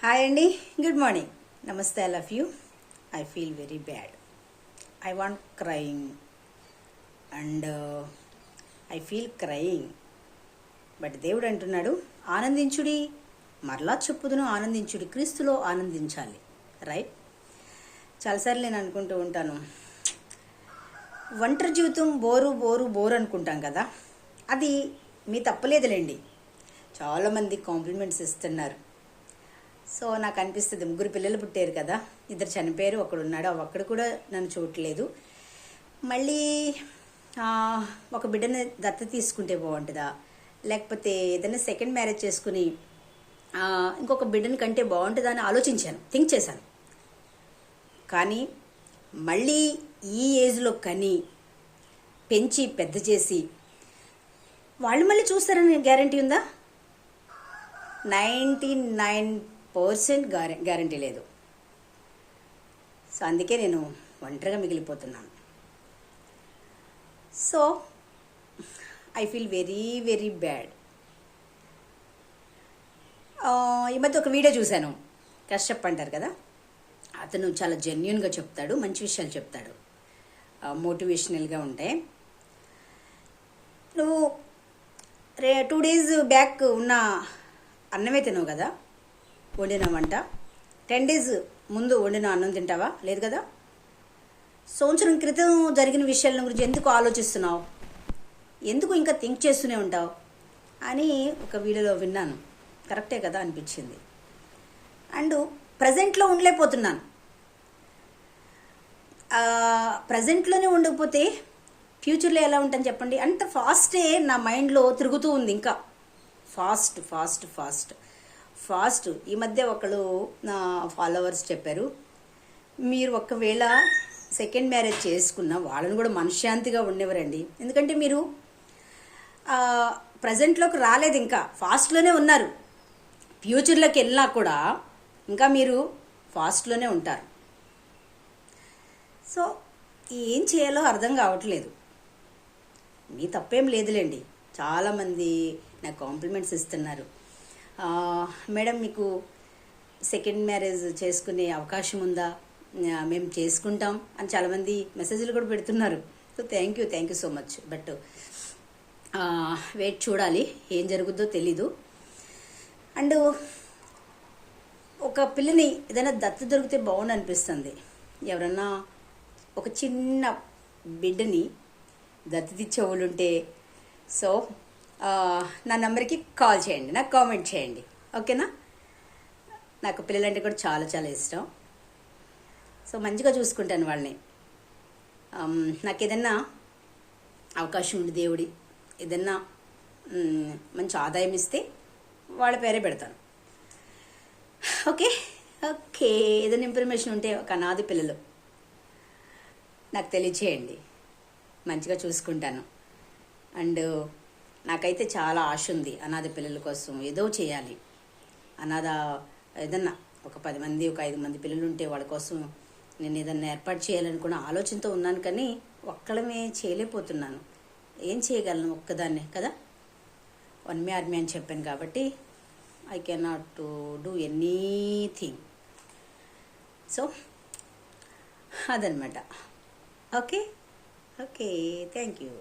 Hi అండి, good morning, నమస్తే. I love you. I feel very bad. I want crying and I feel crying. But దేవుడు అంటున్నాడు, ఆనందించుడి, మరలా చెప్పుదును ఆనందించుడి, క్రీస్తులో ఆనందించాలి. రైట్? చాలాసార్లు నేను అనుకుంటూ ఉంటాను, ఒంటరి జీవితం బోరు బోరు బోరు అనుకుంటాం కదా. అది మీ తప్పలేదులేండి. చాలామంది కాంప్లిమెంట్స్ ఇస్తున్నారు. సో నాకు అనిపిస్తుంది, ముగ్గురు పిల్లలు పుట్టారు కదా, ఇద్దరు చనిపోయారు, ఒకడు ఉన్నాడు, ఒక్కడు కూడా నన్ను చూడట్లేదు. మళ్ళీ ఒక బిడ్డని దత్త తీసుకుంటే బాగుంటుందా, లేకపోతే ఏదైనా సెకండ్ మ్యారేజ్ చేసుకుని ఇంకొక బిడ్డని కంటే బాగుంటుందా అని ఆలోచించాను, థింక్ చేశాను. కానీ మళ్ళీ ఈ ఏజ్లో కని పెంచి పెద్ద చేసి వాళ్ళు మళ్ళీ చూస్తారని గ్యారంటీ ఉందా? 99% గ్యారంటీ లేదు. సో అందుకే నేను ఒంటరిగా మిగిలిపోతున్నాను. So I feel very very bad. ఈ మధ్య ఒక వీడియో చూశాను, కష్టప్ అంటారు కదా, అతను చాలా జెన్యున్గా చెప్తాడు, మంచి విషయాలు చెప్తాడు, మోటివేషనల్గా ఉంటాయి. నువ్వు 2 days బ్యాక్ ఉన్న అన్నమే తినవు కదా, వండిన వంట 10 days ముందు వండిన అన్నం తింటావా? లేదు కదా. సంవత్సరం క్రితం జరిగిన విషయాల గురించి ఎందుకు ఆలోచిస్తున్నావు, ఎందుకు ఇంకా థింక్ చేస్తూనే ఉంటావు అని ఒక వీడియోలో విన్నాను. కరెక్టే కదా అనిపించింది. అండ్ ప్రజెంట్లో ఉండలేకపోతున్నాను. ప్రజెంట్లోనే ఉండకపోతే ఫ్యూచర్లో ఎలా ఉంటాను చెప్పండి. అంత ఫాస్టే నా మైండ్లో తిరుగుతూ ఉంది, ఇంకా ఫాస్ట్ ఫాస్ట్ ఫాస్ట్ ఫాస్ట్. ఈ మధ్య ఒకళ్ళు నా ఫాలోవర్స్ చెప్పారు, మీరు ఒకవేళ సెకండ్ మ్యారేజ్ చేసుకున్న వాళ్ళని కూడా మనశ్శాంతిగా ఉండేవారండి. ఎందుకంటే మీరు ప్రజెంట్లోకి రాలేదు, ఇంకా ఫాస్ట్లోనే ఉన్నారు. ఫ్యూచర్లోకి వెళ్ళినా కూడా ఇంకా మీరు ఫాస్ట్లోనే ఉంటారు. సో ఏం చేయాలో అర్థం కావట్లేదు. మీ తప్పేం లేదులేండి. చాలామంది నాకు కాంప్లిమెంట్స్ ఇస్తున్నారు, మేడం మీకు సెకండ్ మ్యారేజ్ చేసుకునే అవకాశం ఉందా, మేము చేసుకుంటాం అని చాలామంది మెసేజ్లు కూడా పెడుతున్నారు. So thank you so much. But wait చూడాలి, ఏం జరుగుద్దో తెలీదు. అండ్ ఒక పిల్లని ఏదైనా దత్తత దొరికితే బాగుండు అనిపిస్తుంది. ఎవరన్నా ఒక చిన్న బిడ్డని దత్తతిచ్చే వాళ్ళు ఉంటే సో నా నెంబర్కి కాల్ చేయండి, నాకు కామెంట్ చేయండి, ఓకేనా? నాకు పిల్లలంటే కూడా చాలా చాలా ఇష్టం. సో మంచిగా చూసుకుంటాను వాళ్ళని. నాకు ఏదన్నా అవకాశం ఉంది, దేవుడి ఏదన్నా మంచి ఆదాయం ఇస్తే వాళ్ళ పేరే పెడతాను. ఓకే ఓకే ఏదైనా ఇన్ఫర్మేషన్ ఉంటే ఒక అనాథ పిల్లలు నాకు తెలియచేయండి, మంచిగా చూసుకుంటాను. అండ్ నాకైతే చాలా ఆశ ఉంది, అనాథ పిల్లల కోసం ఏదో చేయాలి. అనాథ ఏదన్నా ఒక 10 మంది ఒక 5 మంది పిల్లలు ఉంటే వాళ్ళ కోసం నేను ఏదన్నా ఏర్పాటు చేయాలనుకున్న ఆలోచనతో ఉన్నాను, కానీ ఒక్కడమే చేయలేకపోతున్నాను. ఏం చేయగలను ఒక్కదాన్నే కదా. వన్ మే ఆర్మీ అని చెప్పాను కాబట్టి I cannot do anything. So అదనమాట. Okay okay thank you.